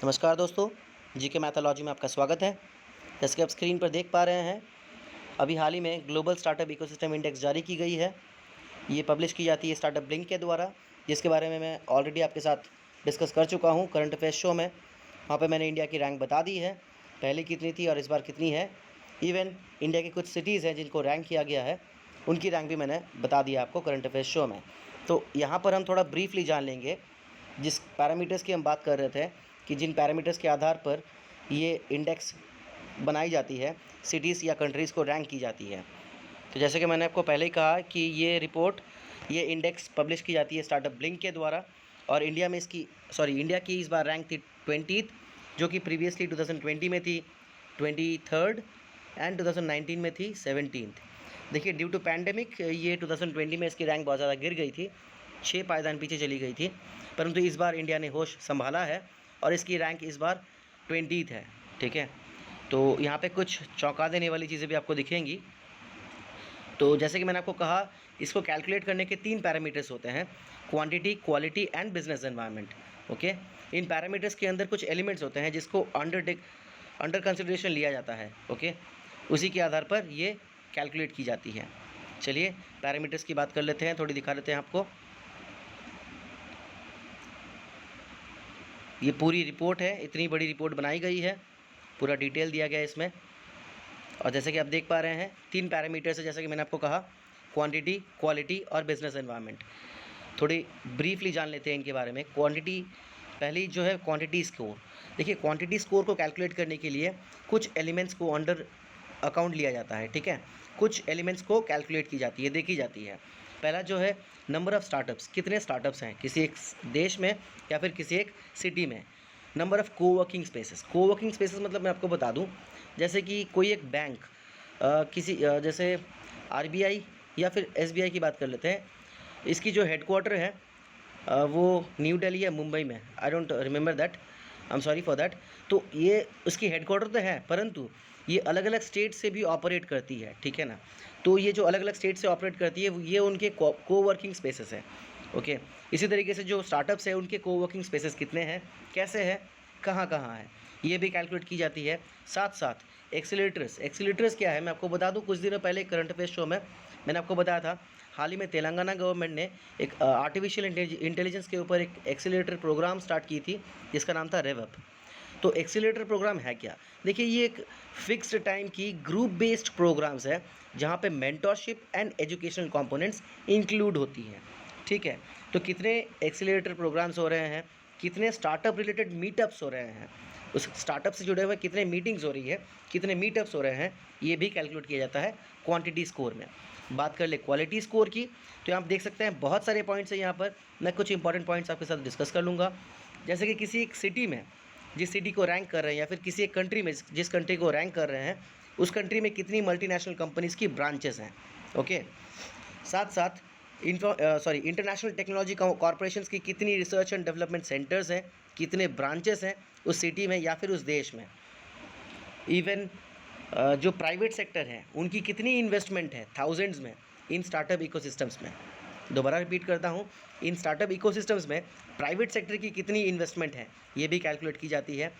नमस्कार दोस्तों, GK mythology में आपका स्वागत है। जैसे कि आप स्क्रीन पर देख पा रहे हैं, अभी हाल ही में ग्लोबल स्टार्टअप इकोसिस्टम इंडेक्स जारी की गई है। ये पब्लिश की जाती है स्टार्टअप ब्लिंक के द्वारा, जिसके बारे में मैं ऑलरेडी आपके साथ डिस्कस कर चुका हूँ करंट अफेयर्स शो में। वहाँ पे मैंने इंडिया की रैंक बता दी है, पहले कितनी थी और इस बार कितनी है। इवन इंडिया की कुछ सिटीज़ हैं जिनको रैंक किया गया है, उनकी रैंक भी मैंने बता दिया आपको करंट अफेयर्स शो में। तो यहाँ पर हम थोड़ा ब्रीफली जान लेंगे जिस पैरामीटर्स की हम बात कर रहे थे, कि जिन पैरामीटर्स के आधार पर ये इंडेक्स बनाई जाती है, सिटीज़ या कंट्रीज़ को रैंक की जाती है। तो जैसे कि मैंने आपको पहले ही कहा कि ये इंडेक्स पब्लिश की जाती है स्टार्टअप ब्लिंक के द्वारा, और इंडिया की इस बार रैंक थी 20th, जो कि प्रीवियसली 2020 में थी 23rd एंड 2019 में थी 17th। देखिए, ड्यू टू पैंडेमिक ये 2020 में इसकी रैंक बहुत ज़्यादा गिर गई थी, 6 पायदान पीछे चली गई थी, परंतु इस बार इंडिया ने होश संभाला है और इसकी रैंक इस बार 20th है। ठीक है, तो यहाँ पे कुछ चौंका देने वाली चीज़ें भी आपको दिखेंगी। तो जैसे कि मैंने आपको कहा, इसको कैलकुलेट करने के 3 पैरामीटर्स होते हैं: quantity, quality and business environment. Okay, in parameters के अंदर कुछ एलिमेंट्स होते हैं जिसको अंडर कंसिडरेशन लिया जाता है। ओके, उसी के आधार पर ये कैलकुलेट की जाती है। चलिए पैरामीटर्स की बात कर लेते हैं, थोड़ी दिखा देते हैं आपको। ये पूरी रिपोर्ट है, इतनी बड़ी रिपोर्ट बनाई गई है, पूरा डिटेल दिया गया है इसमें। और जैसे कि आप देख पा रहे हैं, 3 पैरामीटर्स है, जैसे कि मैंने आपको कहा, क्वांटिटी, क्वालिटी और बिजनेस एनवायरनमेंट। थोड़ी ब्रीफली जान लेते हैं इनके बारे में। क्वांटिटी, पहली जो है क्वांटिटी स्कोर। देखिए, क्वांटिटी स्कोर को कैलकुलेट करने के लिए कुछ एलिमेंट्स को अंडर अकाउंट लिया जाता है। ठीक है, कुछ एलिमेंट्स को कैलकुलेट की जाती है, देखी जाती है। पहला जो है नंबर ऑफ़ स्टार्टअप्स, कितने स्टार्टअप्स हैं किसी एक देश में या फिर किसी एक सिटी में। नंबर ऑफ़ कोवर्किंग स्पेसेस मतलब मैं आपको बता दूं, जैसे कि कोई एक बैंक जैसे आरबीआई या फिर एसबीआई की बात कर लेते हैं, इसकी जो हेडक्वार्टर है वो न्यू दिल्ली या मुंबई में, I don't remember that, I am sorry for that. तो ये उसकी हेडक्वार्टर तो है, परंतु ये अलग अलग स्टेट से भी ऑपरेट करती है। ठीक है ना, तो ये जो अलग अलग स्टेट से ऑपरेट करती है, ये उनके कोवर्किंग स्पेसेस है। ओके, इसी तरीके से जो स्टार्टअप्स है उनके कोवर्किंग स्पेसेस कितने हैं, कैसे हैं, कहाँ कहाँ है, ये भी कैलकुलेट की जाती है। साथ साथ एक्सीलरेटर्स क्या है, मैं आपको बता दूं, कुछ दिनों पहले करंट अफेयर्स शो में मैंने आपको बताया था, हाल ही में तेलंगाना गवर्नमेंट ने एक आर्टिफिशियल इंटेलिजेंस के ऊपर एक एक्सीलरेटर प्रोग्राम स्टार्ट की थी, जिसका नाम था रेवअप। तो एक्सीलरेटर प्रोग्राम है क्या? देखिए, ये एक फिक्स्ड टाइम की ग्रुप बेस्ड प्रोग्राम्स है, जहाँ पे mentorship and educational components include होती हैं। ठीक है, तो कितने एक्सीलरेटर प्रोग्राम्स हो रहे हैं, कितने स्टार्टअप रिलेटेड मीटअप्स हो रहे हैं, उस स्टार्टअप से जुड़े हुए कितने मीटिंग्स हो रही है, कितने मीटअप्स हो रहे हैं, ये भी कैलकुलेट किया जाता है क्वांटिटी स्कोर में। बात कर ले क्वालिटी स्कोर की, तो आप देख सकते हैं बहुत सारे पॉइंट्स हैं यहाँ पर। मैं कुछ इंपॉर्टेंट पॉइंट्स आपके साथ डिस्कस कर लूँगा। जैसे कि किसी एक सिटी में, जिस सिटी को रैंक कर रहे हैं, या फिर किसी एक कंट्री में जिस कंट्री को रैंक कर रहे हैं, उस कंट्री में कितनी मल्टीनेशनल कंपनीज़ की ब्रांचेस हैं। ओके, साथ साथ इंटरनेशनल टेक्नोलॉजी कॉरपोरेशंस की कितनी रिसर्च एंड डेवलपमेंट सेंटर्स हैं, कितने ब्रांचेस हैं उस सिटी में या फिर उस देश में। इवन जो प्राइवेट सेक्टर है उनकी कितनी इन्वेस्टमेंट है, थाउजेंड्स में, इन स्टार्टअप इकोसिस्टम्स में। दोबारा रिपीट करता हूँ, इन स्टार्टअप इकोसिस्टम्स में प्राइवेट सेक्टर की कितनी इन्वेस्टमेंट है, ये भी कैलकुलेट की जाती है।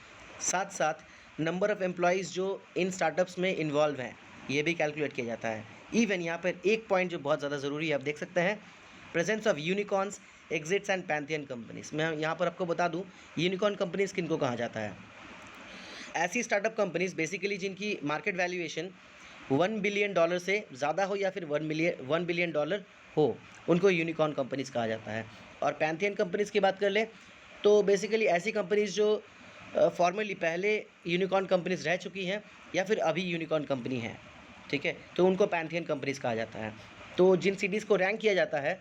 साथ साथ नंबर ऑफ़ एम्प्लॉयज़ जो इन स्टार्टअप्स में इन्वॉल्व हैं, ये भी कैलकुलेट किया जाता है। इवन यहाँ पर एक पॉइंट जो बहुत ज़्यादा ज़रूरी है, आप देख सकते हैं, presence of unicorns, exits and Pantheon companies. मैं यहाँ पर आपको बता दूँ, यूनिकॉर्न कंपनीज़ किनको कहा जाता है? ऐसी स्टार्टअप कंपनीज बेसिकली जिनकी मार्केट वैल्यूएशन $1 बिलियन से ज़्यादा हो या फिर $1 बिलियन हो, उनको यूनिकॉर्न कंपनीज कहा जाता है। और पैंथियन कंपनीज़ की बात कर लें, तो बेसिकली ऐसी कंपनीज़ जो फॉर्मली पहले यूनिकॉर्न कंपनीज़ रह चुकी हैं या फिर अभी यूनिकॉर्न कंपनी हैं। ठीक है, तो उनको पैंथियन कंपनीज़ कहा जाता है। तो जिन सिटीज़ को रैंक किया जाता है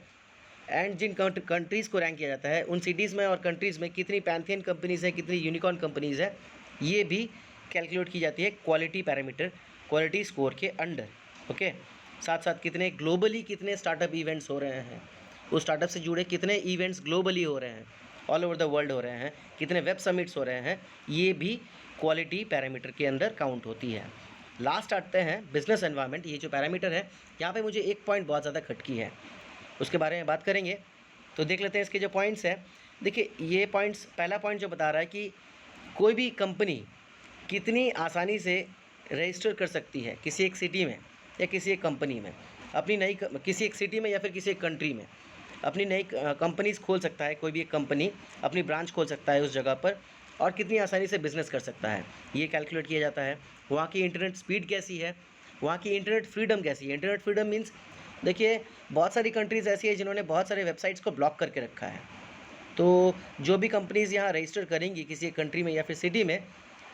एंड जिन कंट्रीज़ को रैंक किया जाता है, उन सिटीज़ में और कंट्रीज़ में कितनी पैंथियन कंपनीज़ हैं, कितनी यूनिकॉर्न कंपनीज़ हैं, ये भी कैलकुलेट की जाती है क्वालिटी पैरामीटर, क्वालिटी स्कोर के अंडर। ओके, साथ साथ कितने स्टार्टअप इवेंट्स हो रहे हैं, उस स्टार्टअप से जुड़े कितने इवेंट्स ग्लोबली हो रहे हैं, ऑल ओवर द वर्ल्ड हो रहे हैं, कितने वेब समिट्स हो रहे हैं, ये भी क्वालिटी पैरामीटर के अंदर काउंट होती है। लास्ट आते हैं बिजनेस एनवायरनमेंट। ये जो पैरामीटर है, यहाँ पे मुझे एक पॉइंट बहुत ज़्यादा खटकी है, उसके बारे में बात करेंगे। तो देख लेते हैं इसके जो पॉइंट्स हैं। देखिए, ये पॉइंट्स, पहला पॉइंट जो बता रहा है कि कोई भी कंपनी कितनी आसानी से रजिस्टर कर सकती है किसी एक सिटी में या किसी एक कंपनी में, अपनी नई किसी एक सिटी में या फिर किसी एक कंट्री में अपनी नई कंपनीज खोल सकता है। कोई भी एक कंपनी अपनी ब्रांच खोल सकता है उस जगह पर, और कितनी आसानी से बिज़नेस कर सकता है, ये कैलकुलेट किया जाता है। वहाँ की इंटरनेट स्पीड कैसी है, वहाँ की इंटरनेट फ्रीडम कैसी है। इंटरनेट फ्रीडम मीन्स देखिए, बहुत सारी कंट्रीज़ ऐसी है जिन्होंने बहुत सारे वेबसाइट्स को ब्लॉक करके रखा है। तो जो भी कंपनीज़ यहाँ रजिस्टर करेंगी किसी एक कंट्री में या फिर सिटी में,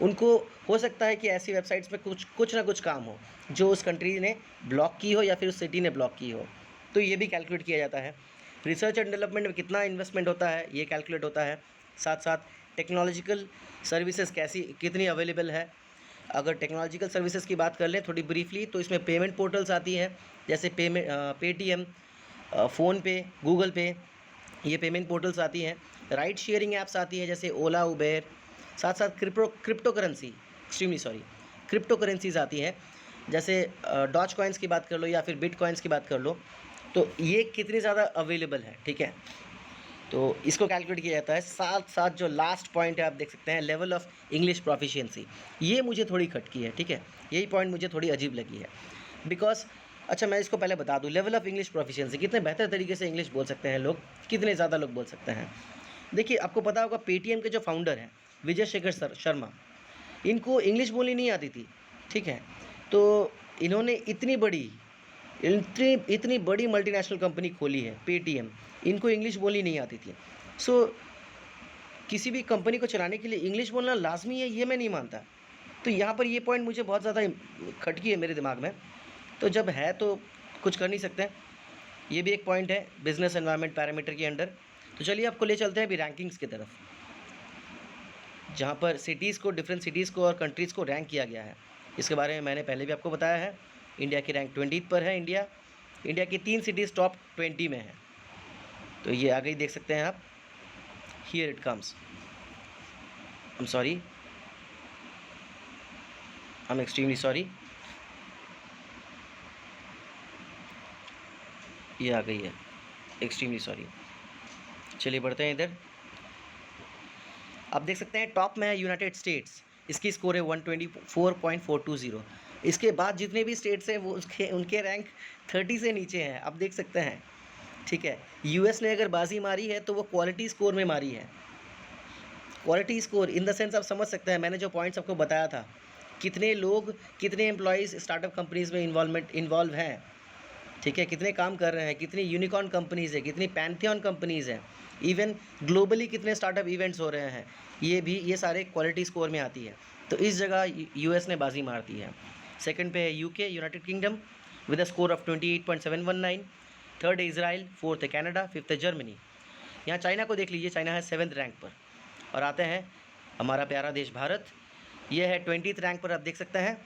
उनको हो सकता है कि ऐसी वेबसाइट्स में कुछ ना कुछ काम हो जो उस कंट्री ने ब्लॉक की हो या फिर उस सिटी ने ब्लॉक की हो। तो ये भी कैलकुलेट किया जाता है। रिसर्च एंड डेवलपमेंट में कितना इन्वेस्टमेंट होता है, ये कैलकुलेट होता है। साथ साथ टेक्नोलॉजिकल सर्विसेज कितनी अवेलेबल है। अगर टेक्नोलॉजिकल सर्विसेज की बात कर लें थोड़ी ब्रीफली, तो इसमें पेमेंट पोर्टल्स आती है, जैसे पेटीएम, फ़ोनपे, गूगल पे, ये पेमेंट पोर्टल्स आती हैं। राइड शेयरिंग ऐप्स आती हैं जैसे ओला, उबेर। साथ साथ क्रिप्टो करेंसीज आती हैं, जैसे डॉज कॉइन्स की बात कर लो या फिर बिटकॉइन्स की बात कर लो। तो ये कितनी ज़्यादा अवेलेबल है, ठीक है, तो इसको कैलकुलेट किया जाता है। साथ साथ जो लास्ट पॉइंट है आप देख सकते हैं, लेवल ऑफ इंग्लिश प्रोफिशिएंसी। ये मुझे थोड़ी खटकी है, ठीक है, यही पॉइंट मुझे थोड़ी अजीब लगी है। बिकॉज अच्छा, मैं इसको पहले बता दूं, लेवल ऑफ इंग्लिश प्रोफिशिएंसी, कितने बेहतर तरीके से इंग्लिश बोल सकते हैं लोग, कितने ज़्यादा लोग बोल सकते हैं। देखिए, आपको पता होगा पेटीएम के जो फाउंडर हैं विजय शेखर शर्मा, इनको इंग्लिश बोलनी नहीं आती थी, ठीक है। तो इन्होंने इतनी बड़ी मल्टीनेशनल कंपनी खोली है पेटीएम, इनको इंग्लिश बोलनी नहीं आती थी। सो किसी भी कंपनी को चलाने के लिए इंग्लिश बोलना लाजमी है, ये मैं नहीं मानता। तो यहाँ पर ये पॉइंट मुझे बहुत ज़्यादा खटकी है मेरे दिमाग में। तो जब है तो कुछ कर नहीं सकते, ये भी एक पॉइंट है बिजनेस एनवायरनमेंट पैरामीटर के अंडर। तो चलिए आपको ले चलते हैं अभी रैंकिंग्स की तरफ, जहाँ पर सिटीज़ को, डिफरेंट सिटीज़ को और कंट्रीज़ को रैंक किया गया है। इसके बारे में मैंने पहले भी आपको बताया है। इंडिया की रैंक 20 पर है। इंडिया की 3 सिटीज़ टॉप 20 में है। तो ये आगे ही देख सकते हैं आप, here it comes, I am sorry, I am extremely sorry, ये आ गई है, एक्सट्रीमली सॉरी। चलिए बढ़ते हैं इधर। आप देख सकते हैं टॉप में है यूनाइटेड स्टेट्स, इसकी स्कोर है 124.420। इसके बाद जितने भी स्टेट्स हैं वो उनके रैंक 30 से नीचे हैं, आप देख सकते हैं, ठीक है। यूएस ने अगर बाजी मारी है तो वो क्वालिटी स्कोर में मारी है। Quality score in the sense आप समझ सकते हैं, मैंने जो पॉइंट्स आपको बताया था, कितने लोग, कितने एम्प्लॉयज़ स्टार्टअप कंपनीज़ में इन्वॉल्व हैं, ठीक है, कितने काम कर रहे हैं, कितनी यूनिकॉर्न कंपनीज़ है, कितनी पैंथियन कंपनीज़ हैं, इवन ग्लोबली कितने स्टार्टअप इवेंट्स हो रहे हैं, ये सारे क्वालिटी स्कोर में आती है। तो इस जगह यूएस ने बाजी मार दी है। सेकंड पे है UK, United kingdom, with a score of 28.719। Third है इजराइल, फोर्थ है कनाडा, फिफ्थ है जर्मनी। यहाँ चाइना को देख लीजिए, चाइना है 7th रैंक पर। और आते हैं हमारा प्यारा देश भारत, ये है 20th रैंक पर, आप देख सकते हैं।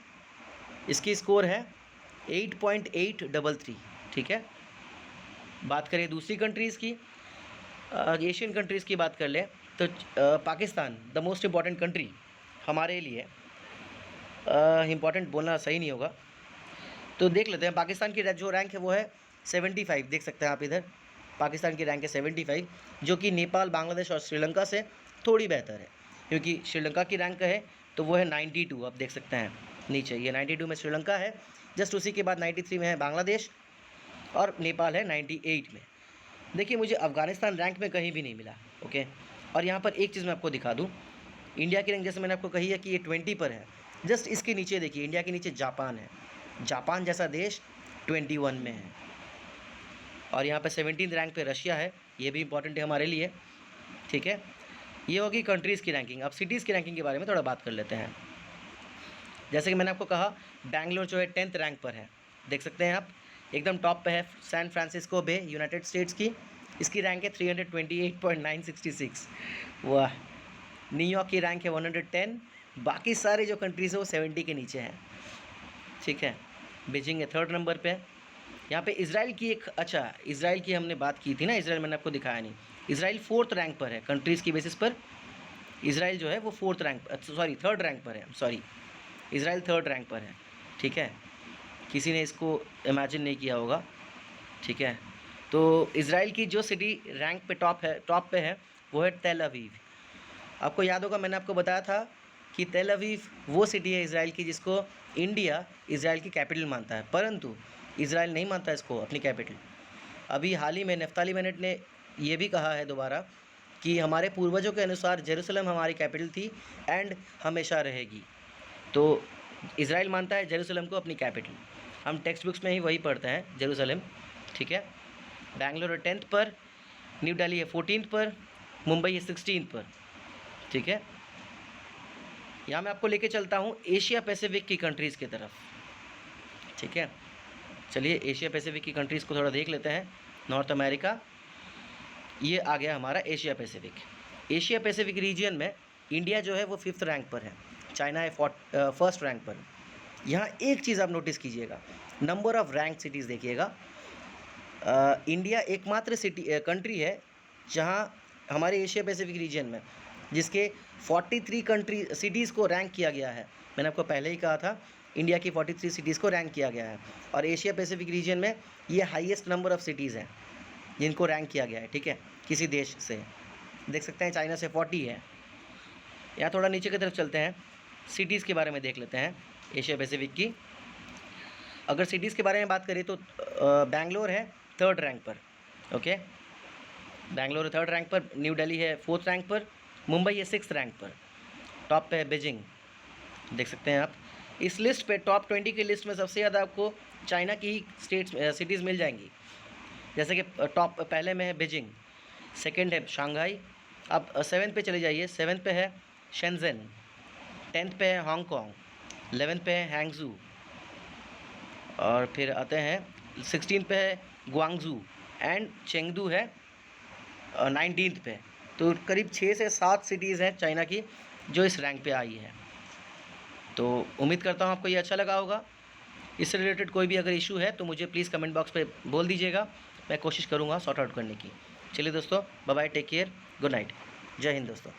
इसकी स्कोर है 8.833, ठीक है। बात करें दूसरी कंट्रीज़ की, एशियन कंट्रीज़ की बात कर लें तो Pakistan, the most important country हमारे लिए, इम्पॉर्टेंट बोलना सही नहीं होगा, तो देख लेते हैं। पाकिस्तान की जो रैंक है वो है 75, देख सकते हैं आप इधर, पाकिस्तान की रैंक है 75, जो कि नेपाल, बांग्लादेश और श्रीलंका से थोड़ी बेहतर है, क्योंकि श्रीलंका की रैंक है तो वो है 92, आप देख सकते हैं नीचे, ये 92 में श्रीलंका है। जस्ट उसी के बाद 93 में है बांग्लादेश और नेपाल है 98 में। देखिए, मुझे अफ़गानिस्तान रैंक में कहीं भी नहीं मिला, ओके। और यहाँ पर एक चीज़ मैं आपको दिखा दूँ, इंडिया की रैंक जैसे मैंने आपको कही है कि ये 20 पर है, जस्ट इसके नीचे देखिए, इंडिया के नीचे जापान है, जापान जैसा देश 21 में है। और यहाँ पे 17th रैंक पे रशिया है, ये भी इंपॉर्टेंट है हमारे लिए, ठीक है। ये होगी कंट्रीज़ की रैंकिंग। अब सिटीज़ की रैंकिंग के बारे में थोड़ा बात कर लेते हैं। जैसे कि मैंने आपको कहा, बैंगलोर जो है 10th रैंक पर है, देख सकते हैं आप, एकदम टॉप पे है। सैन फ्रांसिस्को बे, यूनाइटेड स्टेट्स की, इसकी रैंक है 328.966। वाह। न्यूयॉर्क की रैंक है 110। बाकी सारे जो कंट्रीज़ है वो 70 के नीचे हैं, ठीक है। बीजिंग है 3rd नंबर पे। यहाँ पे इसराइल की इसराइल की हमने बात की थी ना, इसराइल मैंने आपको दिखाया नहीं। इसराइल 4th रैंक पर है, कंट्रीज़ की बेसिस पर इसराइल जो है वो 4th rank, sorry 3rd rank पर है, सॉरी, इसराइल 3rd रैंक पर है, ठीक है। किसी ने इसको इमेजिन नहीं किया होगा, ठीक है। तो इसराइल की जो सिटी रैंक पे टॉप पे है वो है तेल अवीव। आपको याद होगा मैंने आपको बताया था कि तेल अवीव वो सिटी है इज़राइल की जिसको इंडिया इज़राइल की कैपिटल मानता है, परंतु इज़राइल नहीं मानता इसको अपनी कैपिटल। अभी हाल ही में नफ्ताली बेनेट ने ये भी कहा है दोबारा कि हमारे पूर्वजों के अनुसार जेरूसलम हमारी कैपिटल थी एंड हमेशा रहेगी। तो इज़राइल मानता है जेरूसलम को अपनी कैपिटल। हम टेक्स्ट बुक्स में ही वही पढ़ते हैं जेरूसलम, ठीक है। बैंगलोर है 10th पर, न्यू दिल्ली है 14th पर, मुंबई है 16th पर, ठीक है। यहाँ मैं आपको लेके चलता हूँ एशिया पैसिफिक की कंट्रीज़ की तरफ, ठीक है। चलिए एशिया पैसिफिक की कंट्रीज़ को थोड़ा देख लेते हैं। नॉर्थ अमेरिका, ये आ गया हमारा Asia Pacific. Asia Pacific region में इंडिया जो है वो 5th रैंक पर है, चाइना है 1st रैंक पर। यहाँ एक चीज़ आप नोटिस कीजिएगा, नंबर ऑफ़ रैंक सिटीज़ देखिएगा। इंडिया एकमात्र कंट्री है जहाँ हमारे एशिया पैसिफिक रीजन में जिसके 43 सिटीज़ को रैंक किया गया है। मैंने आपको पहले ही कहा था इंडिया की 43 सिटीज़ को रैंक किया गया है, और एशिया पैसिफिक रीजन में ये हाईएस्ट नंबर ऑफ़ सिटीज़ हैं जिनको रैंक किया गया है, ठीक है, किसी देश से। देख सकते हैं चाइना से 40 है। यहाँ थोड़ा नीचे की तरफ चलते हैं, सिटीज़ के बारे में देख लेते हैं एशिया पैसिफिक की। अगर सिटीज़ के बारे में बात करें तो बैंगलोर है 3rd रैंक पर, ओके। बैंगलोर है 3rd रैंक पर, न्यू दिल्ली है 4th रैंक पर, मुंबई है 6th रैंक पर, टॉप पे है बीजिंग। देख सकते हैं आप इस लिस्ट पे, टॉप 20 की लिस्ट में सबसे ज़्यादा आपको चाइना की ही सिटीज़ मिल जाएंगी। जैसे कि टॉप पहले में है बीजिंग, 2nd है शंघाई। अब 7th पे चले जाइए, 7th पे है शेंजन, 10th पे है हांगकांग, 11th पे है हैंगजू, और फिर आते हैं 16th पे है ग्वांगजू, एंड चेंगडू है 19th पे। तो करीब 6 से 7 सिटीज़ हैं चाइना की जो इस रैंक पे आई है। तो उम्मीद करता हूँ आपको ये अच्छा लगा होगा। इससे रिलेटेड कोई भी अगर इशू है तो मुझे प्लीज़ कमेंट बॉक्स पे बोल दीजिएगा, मैं कोशिश करूँगा सॉर्ट आउट करने की। चलिए दोस्तों, bye bye, take care, good night, जय हिंद दोस्तों।